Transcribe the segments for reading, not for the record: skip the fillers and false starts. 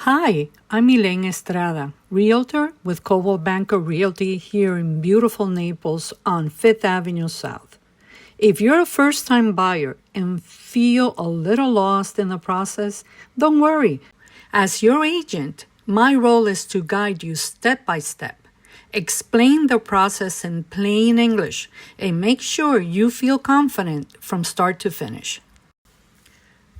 Hi, I'm Ilen Estrada, Realtor with Coldwell Banker Realty here in beautiful Naples on 5th Avenue South. If you're a first-time buyer and feel a little lost in the process, don't worry. As your agent, my role is to guide you step by step, explain the process in plain English, and make sure you feel confident from start to finish.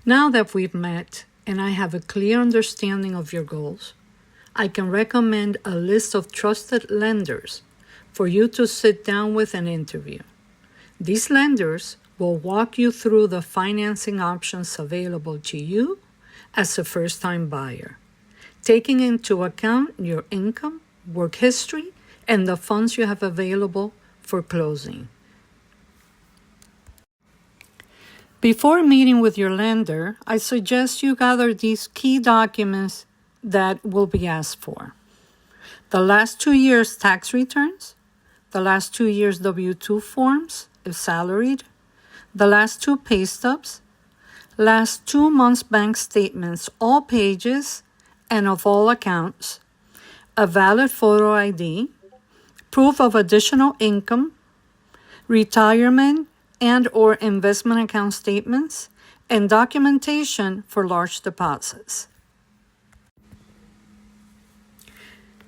Now that we've met, and I have a clear understanding of your goals, I can recommend a list of trusted lenders for you to sit down with and interview. These lenders will walk you through the financing options available to you as a first-time buyer, taking into account your income, work history, and the funds you have available for closing. Before meeting with your lender, I suggest you gather these key documents that will be asked for. The last 2 years' tax returns, the last 2 years' W-2 forms, if salaried, the last 2 pay stubs, last 2 months' bank statements, all pages and of all accounts, a valid photo ID, proof of additional income, retirement and/or investment account statements, and documentation for large deposits.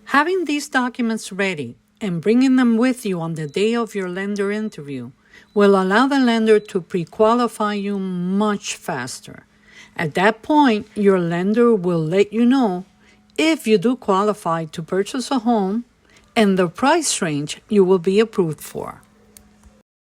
Having these documents ready and bringing them with you on the day of your lender interview will allow the lender to pre-qualify you much faster. At that point, your lender will let you know if you do qualify to purchase a home and the price range you will be approved for.